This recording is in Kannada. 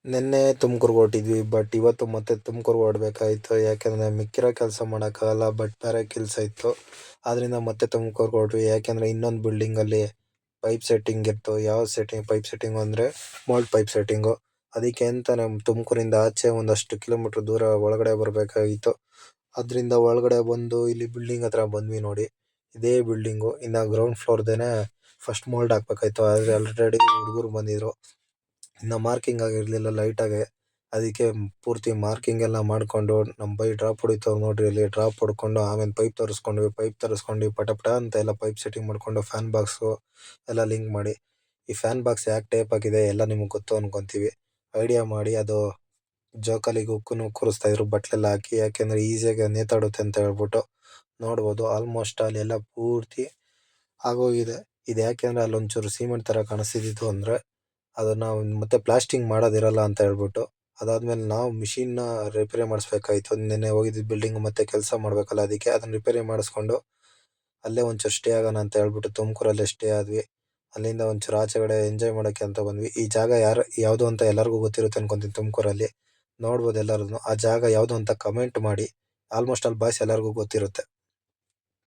ನಿನ್ನೆ ತುಮಕೂರ್ಗೆ ಹೊರಟಿದ್ವಿ. ಬಟ್ ಇವತ್ತು ಮತ್ತೆ ತುಮಕೂರ್ಗೆ ಹೊರಡ್ಬೇಕಾಯ್ತು. ಯಾಕೆಂದರೆ ಮಿಕ್ಕಿರೋ ಕೆಲಸ ಮಾಡೋಕ್ಕಾಗಲ್ಲ. ಬಟ್ ಬೇರೆ ಕೆಲಸ ಇತ್ತು. ಆದ್ದರಿಂದ ಮತ್ತೆ ತುಮಕೂರ್ಗೆ ಹೊರಟ್ವಿ. ಯಾಕೆಂದರೆ ಇನ್ನೊಂದು ಬಿಲ್ಡಿಂಗಲ್ಲಿ ಪೈಪ್ ಸೆಟ್ಟಿಂಗ್ ಇತ್ತು. ಯಾವ ಪೈಪ್ ಸೆಟ್ಟಿಂಗು ಅಂದರೆ ಮೋಲ್ಡ್ ಪೈಪ್ ಸೆಟ್ಟಿಂಗು. ಅದಕ್ಕೆ ಅಂತ ನಮ್ಮ ತುಮಕೂರಿಂದ ಆಚೆ ಒಂದಷ್ಟು ಕಿಲೋಮೀಟ್ರ್ ದೂರ ಒಳಗಡೆ ಬರಬೇಕಾಗಿತ್ತು. ಅದರಿಂದ ಒಳಗಡೆ ಬಂದು ಇಲ್ಲಿ ಬಿಲ್ಡಿಂಗ್ ಹತ್ರ ಬಂದ್ವಿ ನೋಡಿ. ಇದೇ ಬಿಲ್ಡಿಂಗು. ಇನ್ನು ಗ್ರೌಂಡ್ ಫ್ಲೋರ್ದೇನೆ ಫಸ್ಟ್ ಮೋಲ್ಡ್ ಹಾಕ್ಬೇಕಾಯ್ತು. ಆದರೆ ಆಲ್ರೆಡಿ ಹುಡುಗರು ಬಂದಿದ್ರು. ಇನ್ನು ಮಾರ್ಕಿಂಗ್ ಆಗಿರಲಿಲ್ಲ ಲೈಟಾಗೆ. ಅದಕ್ಕೆ ಪೂರ್ತಿ ಮಾರ್ಕಿಂಗ್ ಎಲ್ಲ ಮಾಡಿಕೊಂಡು ನಮ್ಮ ಡ್ರಾಪ್ ಹೊಡಿತಾವೆ ನೋಡ್ರಿ, ಅಲ್ಲಿ ಡ್ರಾಪ್ ಹೊಡ್ಕೊಂಡು ಆಮೇಲೆ ಪೈಪ್ ತರಿಸ್ಕೊಂಡ್ವಿ. ಪೈಪ್ ತರಿಸ್ಕೊಂಡು ಪಟ ಪಟ ಅಂತ ಎಲ್ಲ ಪೈಪ್ ಸೆಟ್ಟಿಂಗ್ ಮಾಡಿಕೊಂಡು ಫ್ಯಾನ್ ಬಾಕ್ಸು ಎಲ್ಲ ಲಿಂಕ್ ಮಾಡಿ. ಈ ಫ್ಯಾನ್ ಬಾಕ್ಸ್ ಯಾಕೆ ಟೇಪ್ ಆಗಿದೆ ಎಲ್ಲ ನಿಮಗೆ ಗೊತ್ತು ಅನ್ಕೊತೀವಿ. ಐಡಿಯಾ ಮಾಡಿ ಅದು ಜೋಕಾಲಿಗೆ ಹುಕ್ಕನ್ನು ಕೂರಿಸ್ತಾ ಇದ್ರು ಬಟ್ಲೆಲ್ಲ ಹಾಕಿ. ಯಾಕೆಂದರೆ ಈಸಿಯಾಗಿ ನೇತಾಡುತ್ತೆ ಅಂತ ಹೇಳ್ಬಿಟ್ಟು. ನೋಡ್ಬೋದು ಆಲ್ಮೋಸ್ಟ್ ಅಲ್ಲೆಲ್ಲ ಪೂರ್ತಿ ಆಗೋಗಿದೆ. ಇದು ಯಾಕೆಂದರೆ ಅಲ್ಲೊಂಚೂರು ಸಿಮೆಂಟ್ ಥರ ಕಾಣಿಸ್ತಿದ್ದು ಅಂದರೆ ಅದನ್ನು ಮತ್ತೆ ಪ್ಲಾಸ್ಟಿಂಗ್ ಮಾಡೋದಿರಲ್ಲ ಅಂತ ಹೇಳ್ಬಿಟ್ಟು. ಅದಾದಮೇಲೆ ನಾವು ಮಿಷಿನ್ನ ರಿಪೇರಿ ಮಾಡಿಸ್ಬೇಕಾಯ್ತು. ನಿನ್ನೆ ಹೋಗಿದ್ದು ಬಿಲ್ಡಿಂಗ್ ಮತ್ತೆ ಕೆಲಸ ಮಾಡಬೇಕಲ್ಲ, ಅದಕ್ಕೆ ಅದನ್ನು ರಿಪೇರಿ ಮಾಡಿಸ್ಕೊಂಡು ಅಲ್ಲೇ ಒಂಚೂರು ಸ್ಟೇ ಆಗೋಣ ಅಂತ ಹೇಳ್ಬಿಟ್ಟು ತುಮಕೂರಲ್ಲೇ ಸ್ಟೇ ಆದ್ವಿ. ಅಲ್ಲಿಂದ ಒಂಚೂರು ಆಚೆಗಡೆ ಎಂಜಾಯ್ ಮಾಡೋಕ್ಕೆ ಅಂತ ಬಂದ್ವಿ. ಈ ಜಾಗ ಯಾವುದು ಅಂತ ಎಲ್ಲರಿಗೂ ಗೊತ್ತಿರುತ್ತೆ ಅನ್ಕೊತೀನಿ ತುಮಕೂರಲ್ಲಿ. ನೋಡ್ಬೋದು ಎಲ್ಲರೂ. ಆ ಜಾಗ ಯಾವುದು ಅಂತ ಕಮೆಂಟ್ ಮಾಡಿ. ಆಲ್ಮೋಸ್ಟ್ ಅಲ್ಲಿ ಬಾಯ್ಸ್ ಎಲ್ಲರಿಗೂ ಗೊತ್ತಿರುತ್ತೆ.